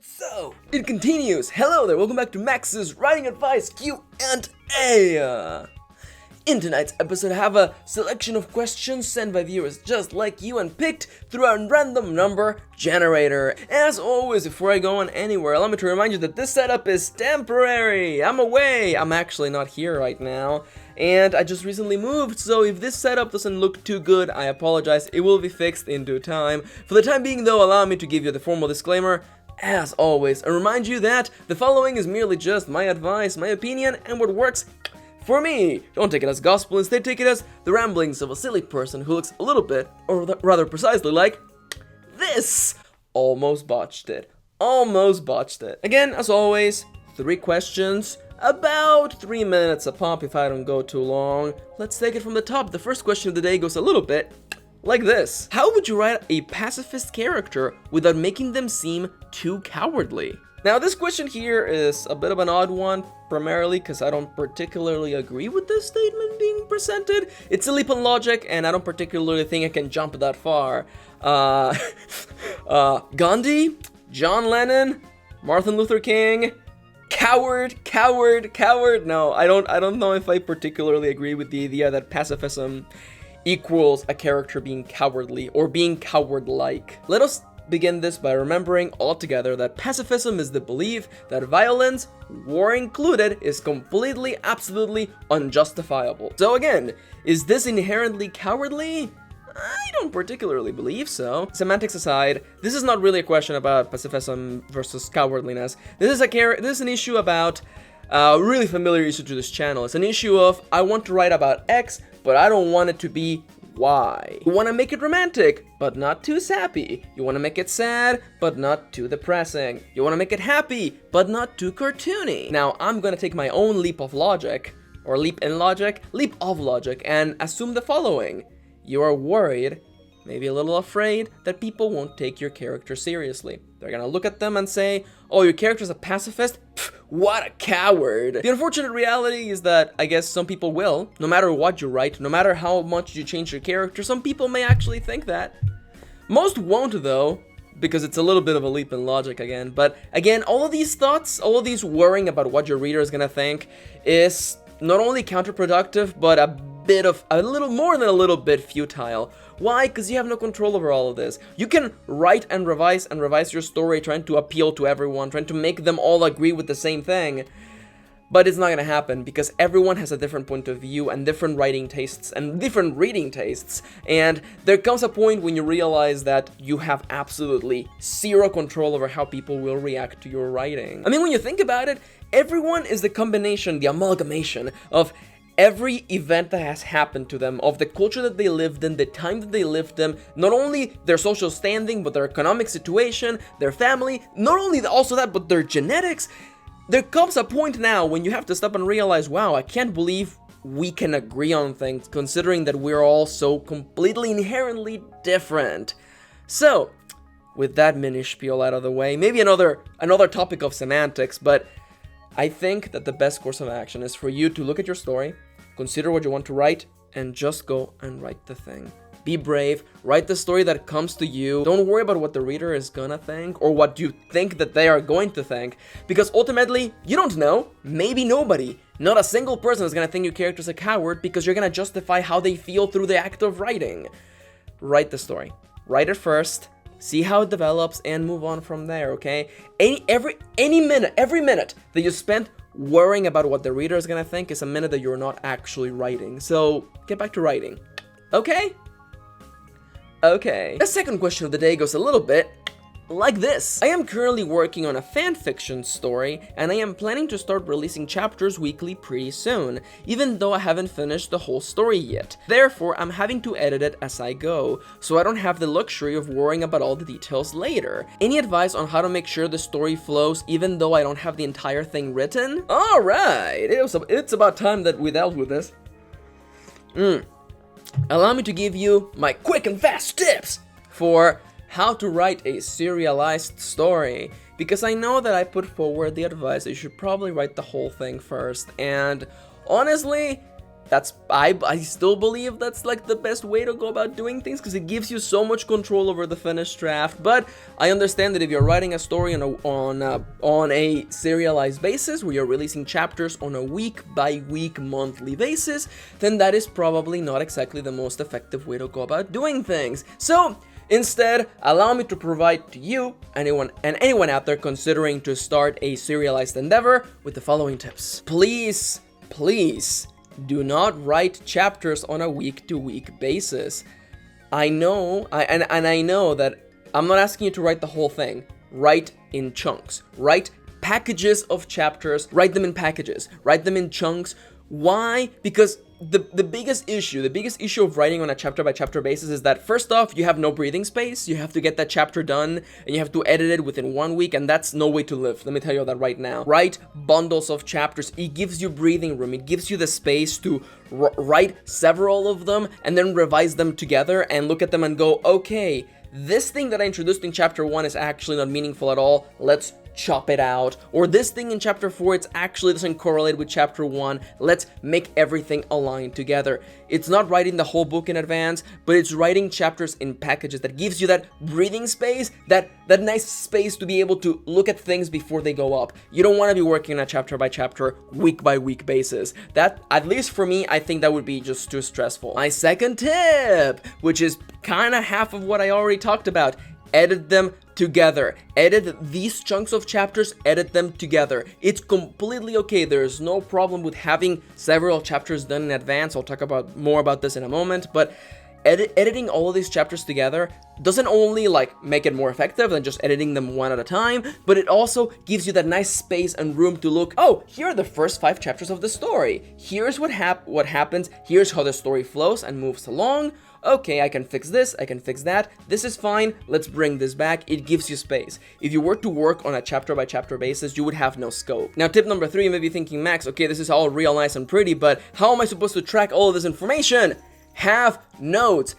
So, it continues. Hello there, welcome back to Max's Writing Advice Q&A. In tonight's episode, I have a selection of questions sent by viewers just like you and picked through our random number generator. As always, before I go on anywhere, allow me to remind you that this setup is temporary. I'm away. I'm actually not here right now. And I just recently moved, so if this setup doesn't look too good, I apologize. It will be fixed in due time. For the time being though, allow me to give you the formal disclaimer. As always, and remind you that the following is merely just my advice, my opinion, and what works for me. Don't take it as gospel, instead take it as the ramblings of a silly person who looks a little bit, or rather precisely like this. Almost botched it. Almost botched it. Again, as always, 3 questions, about 3 minutes a pop if I don't go too long. Let's take it from the top. The first question of the day goes a little bit like this. How would you write a pacifist character without making them seem too cowardly? Now this question here is a bit of an odd one, primarily because I don't particularly agree with this statement being presented. It's a leap in logic, and I don't particularly think I can jump that far. Gandhi, John Lennon, Martin Luther King, coward. No, I don't know if I particularly agree with the idea that pacifism equals a character being cowardly or being coward-like. Let us begin this by remembering altogether that pacifism is the belief that violence, war included, is completely, absolutely unjustifiable. So again, is this inherently cowardly? I don't particularly believe so. Semantics aside, this is not really a question about pacifism versus cowardliness. This is an issue about a really familiar issue to this channel. It's an issue of, I want to write about X, but I don't want it to be Y. You want to make it romantic, but not too sappy. You want to make it sad, but not too depressing. You want to make it happy, but not too cartoony. Now, I'm going to take my own leap of logic, and assume the following. You are worried, maybe a little afraid, that people won't take your character seriously. They're going to look at them and say, oh, your character's a pacifist? Pfft, what a coward. The unfortunate reality is that I guess some people will, no matter what you write, no matter how much you change your character, some people may actually think that. Most won't though, because it's a little bit of a leap in logic again. But again, all of these thoughts, all of these worrying about what your reader is going to think is not only counterproductive, but a little more than a little bit futile. Why? Because you have no control over all of this. You can write and revise your story, trying to appeal to everyone, trying to make them all agree with the same thing. But it's not going to happen because everyone has a different point of view and different writing tastes and different reading tastes. And there comes a point when you realize that you have absolutely zero control over how people will react to your writing. I mean, when you think about it, everyone is the combination, the amalgamation of every event that has happened to them, of the culture that they lived in, the time that they lived in, not only their social standing, but their economic situation, their family, not only also that, but their genetics. There comes a point now when you have to stop and realize, wow, I can't believe we can agree on things, considering that we're all so completely inherently different. So, with that mini spiel out of the way, maybe another topic of semantics, but I think that the best course of action is for you to look at your story, consider what you want to write, and just go and write the thing. Be brave, write the story that comes to you. Don't worry about what the reader is gonna think or what you think that they are going to think, because ultimately, you don't know. Maybe nobody, not a single person is gonna think your character's a coward because you're gonna justify how they feel through the act of writing. Write the story. Write it first. See how it develops and move on from there, okay? Every minute that you spent worrying about what the reader is gonna think is a minute that you're not actually writing. So get back to writing, okay? Okay. The second question of the day goes a little bit like this. I am currently working on a fanfiction story, and I am planning to start releasing chapters weekly pretty soon, even though I haven't finished the whole story yet. Therefore, I'm having to edit it as I go, so I don't have the luxury of worrying about all the details later. Any advice on how to make sure the story flows even though I don't have the entire thing written? Alright, it's about time that we dealt with this. Allow me to give you my quick and fast tips for how to write a serialized story, because I know that I put forward the advice that you should probably write the whole thing first, and honestly, I still believe that's like the best way to go about doing things, because it gives you so much control over the finished draft. But I understand that if you're writing a story on a serialized basis, where you're releasing chapters on a week by week, monthly basis, then that is probably not exactly the most effective way to go about doing things. So instead, allow me to provide to you, anyone out there considering to start a serialized endeavor, with the following tips. Please do not write chapters on a week-to-week basis. I know that I'm not asking you to write the whole thing. Write in chunks. Write packages of chapters. Write them in packages. Write them in chunks. Why? Because the biggest issue of writing on a chapter by chapter basis is that, first off, you have no breathing space. You have to get that chapter done, and you have to edit it within 1 week, and that's no way to live. Let me tell you that right now. Write bundles of chapters. It gives you breathing room. It gives you the space to write several of them and then revise them together and look at them and go, okay, this thing that I introduced in chapter 1 is actually not meaningful at all. Let's chop it out. Or this thing in chapter 4, it's actually doesn't correlate with chapter 1. Let's make everything align together. It's not writing the whole book in advance, but it's writing chapters in packages that gives you that breathing space, that nice space to be able to look at things before they go up. You don't want to be working on a chapter by chapter, week by week basis. That, at least for me, I think that would be just too stressful. My second tip, which is kind of half of what I already talked about, edit them together. Edit these chunks of chapters, edit them together. It's completely okay. There's no problem with having several chapters done in advance. I'll talk about more about this in a moment, but editing all of these chapters together doesn't only like make it more effective than just editing them one at a time, but it also gives you that nice space and room to look, oh, here are the first 5 chapters of the story. Here's what happens. Here's how the story flows and moves along. Okay, I can fix this, I can fix that, this is fine, let's bring this back. It gives you space. If you were to work on a chapter by chapter basis, you would have no scope. Now, tip number 3, you may be thinking, Max, okay, this is all real nice and pretty, but how am I supposed to track all of this information? Have notes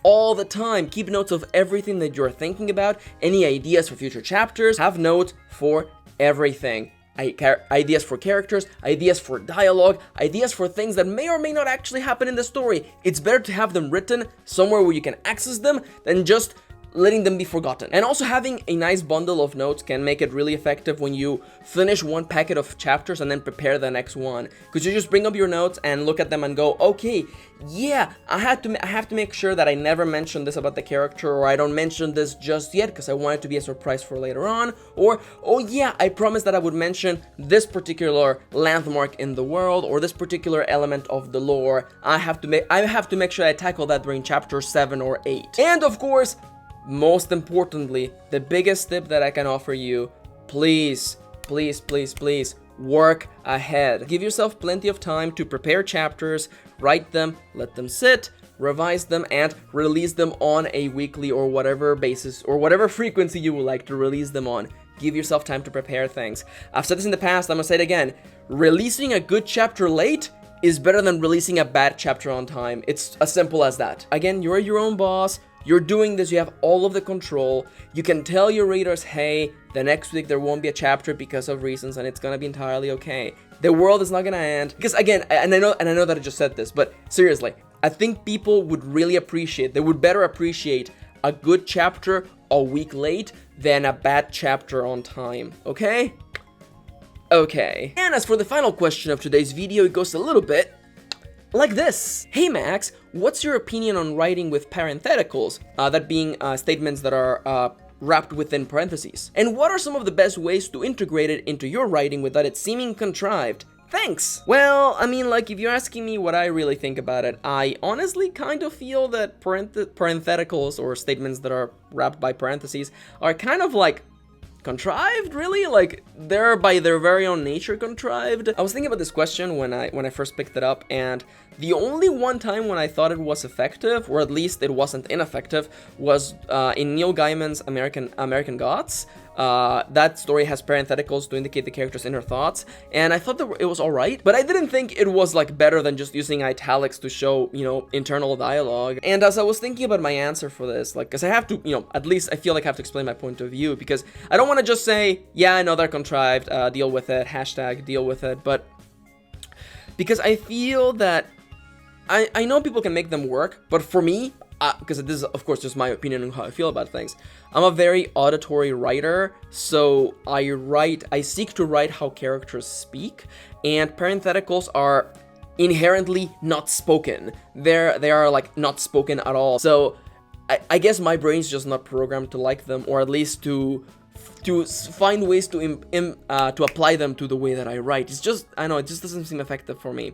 all the time. Keep notes of everything that you're thinking about, any ideas for future chapters. Have notes for everything. Ideas for characters, ideas for dialogue, ideas for things that may or may not actually happen in the story. It's better to have them written somewhere where you can access them than just letting them be forgotten. And also, having a nice bundle of notes can make it really effective when you finish one packet of chapters and then prepare the next one, because you just bring up your notes and look at them and go, okay, yeah, I have to make sure that I never mention this about the character, or I don't mention this just yet because I want it to be a surprise for later on, or oh yeah, I promised that I would mention this particular landmark in the world or this particular element of the lore. I have to make sure I tackle that during chapter 7 or 8. And of course, most importantly, the biggest tip that I can offer you, please work ahead. Give yourself plenty of time to prepare chapters, write them, let them sit, revise them, and release them on a weekly or whatever basis or whatever frequency you would like to release them on. Give yourself time to prepare things. I've said this in the past, I'm gonna say it again. Releasing a good chapter late is better than releasing a bad chapter on time. It's as simple as that. Again, you're your own boss. You're doing this, you have all of the control. You can tell your readers, hey, the next week there won't be a chapter because of reasons, and it's gonna be entirely okay. The world is not gonna end. Because again, and I know that I just said this, but seriously, I think people would really appreciate, they would better appreciate a good chapter a week late than a bad chapter on time, okay? Okay. And as for the final question of today's video, it goes a little bit like this. Hey Max, what's your opinion on writing with parentheticals? That being statements that are wrapped within parentheses. And what are some of the best ways to integrate it into your writing without it seeming contrived? Thanks! Well, I mean, like, if you're asking me what I really think about it, I honestly kind of feel that parentheticals, or statements that are wrapped by parentheses, are kind of like contrived, really? Like, they're by their very own nature contrived. I was thinking about this question when I first picked it up, and the only one time when I thought it was effective, or at least it wasn't ineffective, was in Neil Gaiman's American Gods. That story has parentheticals to indicate the character's inner thoughts, and I thought that it was alright, but I didn't think it was like better than just using italics to show, you know, internal dialogue. And as I was thinking about my answer for this, like, because I have to, you know, at least I feel like I have to explain my point of view, because I don't want to just say, yeah, I know they're contrived, deal with it, hashtag deal with it, but because I feel that I know people can make them work, but for me, because this is of course just my opinion on how I feel about things, I'm a very auditory writer, so I seek to write how characters speak, and parentheticals are inherently not spoken. They are like not spoken at all. So I guess my brain's just not programmed to like them, or at least to find ways to apply them to the way that I write. It's just, I know, it just doesn't seem effective for me.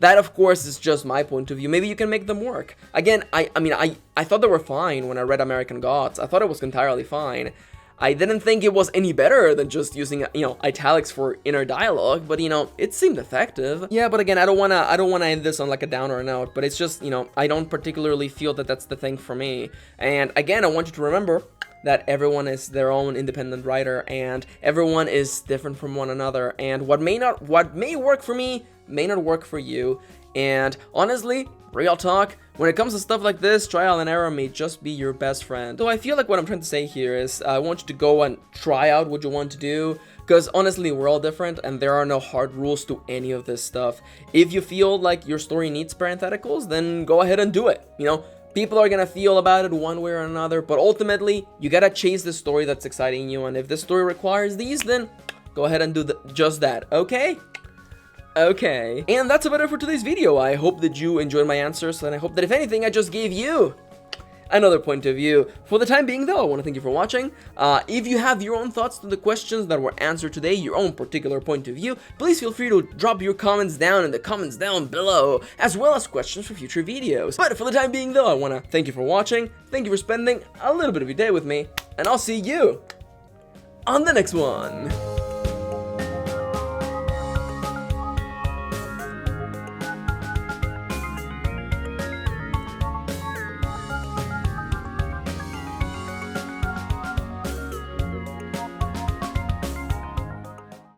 That, of course, is just my point of view. Maybe you can make them work. Again, I mean, I thought they were fine when I read American Gods. I thought it was entirely fine. I didn't think it was any better than just using, you know, italics for inner dialogue, but, you know, it seemed effective. Yeah, but again, I don't wanna end this on like a downer note, but it's just, you know, I don't particularly feel that that's the thing for me. And again, I want you to remember that everyone is their own independent writer, and everyone is different from one another, and what may work for me may not work for you. And honestly, real talk, when it comes to stuff like this, trial and error may just be your best friend. So I feel like what I'm trying to say here is I want you to go and try out what you want to do, because honestly, we're all different and there are no hard rules to any of this stuff. If you feel like your story needs parentheticals, then go ahead and do it. You know, people are gonna feel about it one way or another, but ultimately, you gotta chase the story that's exciting you, and if the story requires these, then go ahead and do just that, okay? Okay, and that's about it for today's video. I hope that you enjoyed my answers, and I hope that if anything, I just gave you another point of view. For the time being though, I want to thank you for watching. If you have your own thoughts to the questions that were answered today, your own particular point of view, please feel free to drop your comments down in the comments down below, as well as questions for future videos. But for the time being though, I want to thank you for watching, thank you for spending a little bit of your day with me, and I'll see you on the next one.